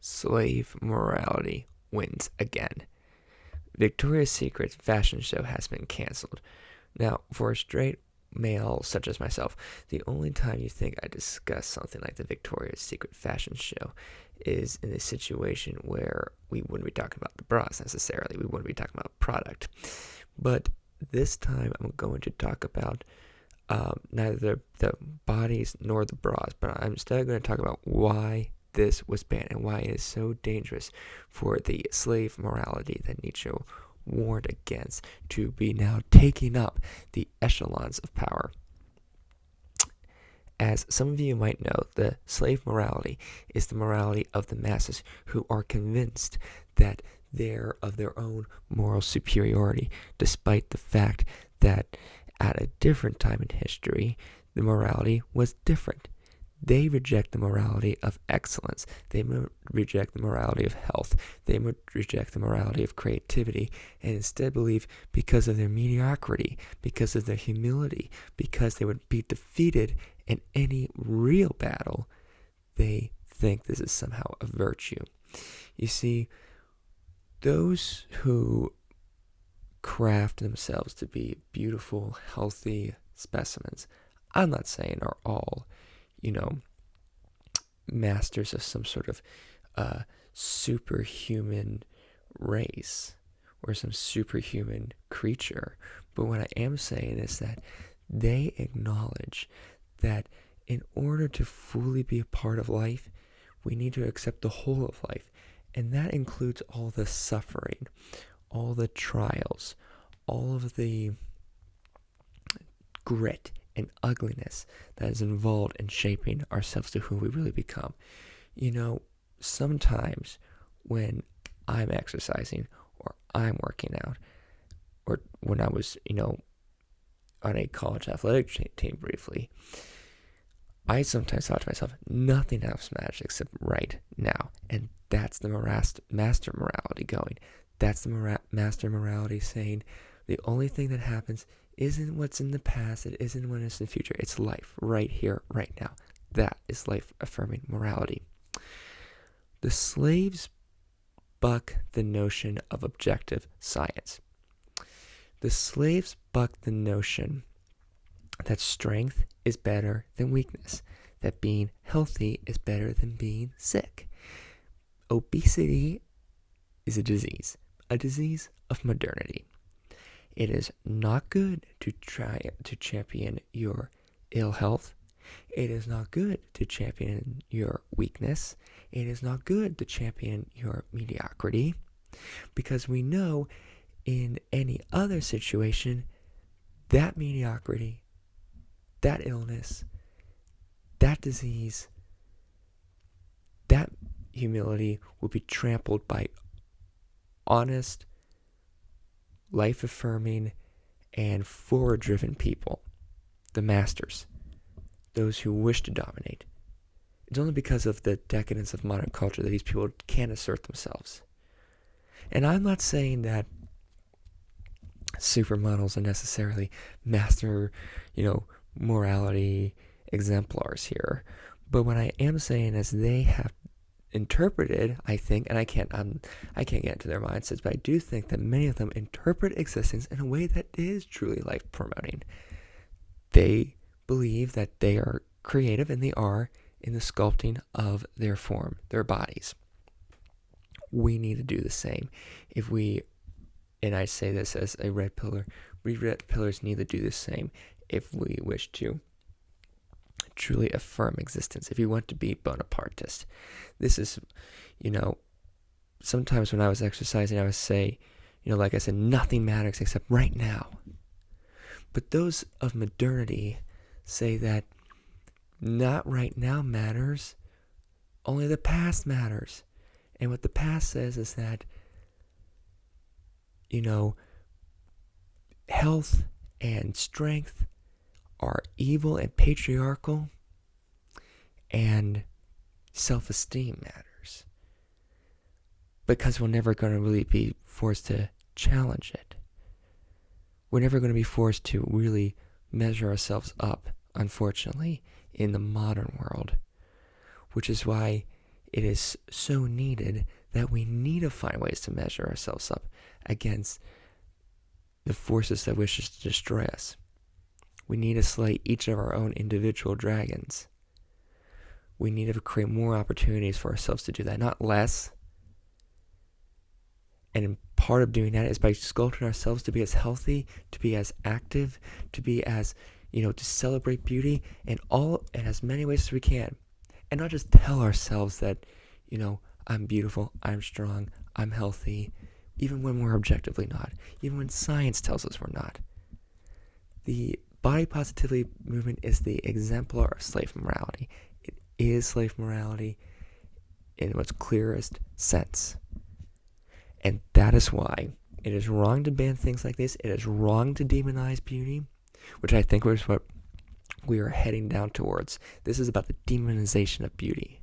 slave morality wins again. Victoria's Secret's fashion show has been canceled. Now, for a straight male such as myself, the only time you think I discuss something like the Victoria's Secret fashion show is in a situation where we wouldn't be talking about the bras necessarily. We wouldn't be talking about product. But this time I'm going to talk about neither the bodies nor the bras, but I'm instead going to talk about why this was banned and why it is so dangerous for the slave morality that Nietzsche warned against to be now taking up the echelons of power. As some of you might know, the slave morality is the morality of the masses who are convinced that they're of their own moral superiority, despite the fact that at a different time in history, the morality was different. They reject the morality of excellence. They reject the morality of health. They reject the morality of creativity, and instead believe because of their mediocrity, because of their humility, because they would be defeated in any real battle, they think this is somehow a virtue. You see, those who craft themselves to be beautiful, healthy specimens, I'm not saying are all, masters of some sort of superhuman race or some superhuman creature. But what I am saying is that they acknowledge that in order to fully be a part of life, we need to accept the whole of life. And that includes all the suffering, all the trials, all of the grit and ugliness that is involved in shaping ourselves to who we really become. Sometimes when I'm exercising or I'm working out, or when I was, on a college athletic team briefly, I sometimes thought to myself, nothing else matters except right now. And that's the master morality going. That's the master morality saying the only thing that happens isn't what's in the past, it isn't what is in the future, it's life right here, right now. That is life-affirming morality. The slaves buck the notion of objective science. The slaves buck the notion that strength is better than weakness, that being healthy is better than being sick. Obesity is a disease of modernity. It is not good to try to champion your ill health. It is not good to champion your weakness. It is not good to champion your mediocrity, because we know in any other situation, that mediocrity, that illness, that disease, that humility will be trampled by honest, life-affirming, and forward-driven people, the masters, those who wish to dominate. It's only because of the decadence of modern culture that these people can't assert themselves. And I'm not saying that supermodels are necessarily master, morality exemplars here. But what I am saying is they have interpreted, I think, and I can't get into their mindsets, but I do think that many of them interpret existence in a way that is truly life promoting. They believe that they are creative, and they are in the sculpting of their form, their bodies. We need to do the same. And I say this as a red pillar, we red pillars need to do the same if we wish to truly affirm existence, if you want to be Bonapartist. This is, sometimes when I was exercising, I would say, like I said, nothing matters except right now. But those of modernity say that not right now matters, only the past matters. And what the past says is that, health and strength are evil and patriarchal, and self-esteem matters. Because we're never going to really be forced to challenge it. We're never going to be forced to really measure ourselves up, unfortunately, in the modern world. Which is why It is so needed that we need to find ways to measure ourselves up against the forces that wish to destroy us. We need to slay each of our own individual dragons. We need to create more opportunities for ourselves to do that, not less. And part of doing that is by sculpting ourselves to be as healthy, to be as active, to be as, to celebrate beauty in as many ways as we can. And not just tell ourselves that, I'm beautiful, I'm strong, I'm healthy, even when we're objectively not, even when science tells us we're not. The body positivity movement is the exemplar of slave morality. It is slave morality in its clearest sense. And that is why it is wrong to ban things like this. It is wrong to demonize beauty, which I think is what we are heading down towards. This is about the demonization of beauty.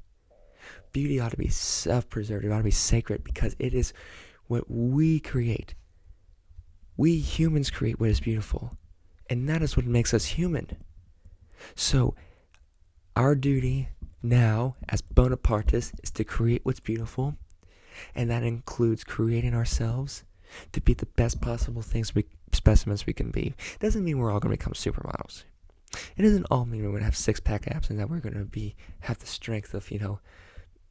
Beauty ought to be self-preserved. It ought to be sacred because it is what we create. We humans create what is beautiful. And that is what makes us human. So our duty now as Bonapartists is to create what's beautiful. And that includes creating ourselves to be the best possible specimens we can be. It doesn't mean we're all going to become supermodels. It doesn't all mean we're going to have six-pack abs and that we're going to have the strength of,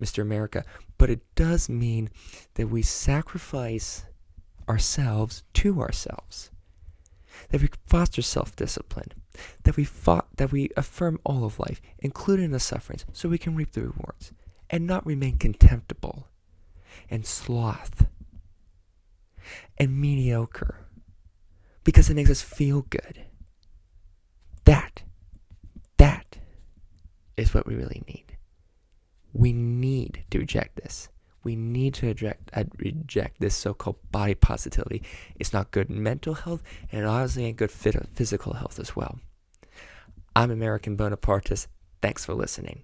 Mr. America. But it does mean that we sacrifice ourselves to ourselves. That we foster self-discipline. That we affirm all of life, including the sufferings, so we can reap the rewards. And not remain contemptible and sloth and mediocre because it makes us feel good. That is what we really need. We need to reject this. We need to reject this so-called body positivity. It's not good mental health, and it honestly ain't good physical health as well. I'm American Bonapartist. Thanks for listening.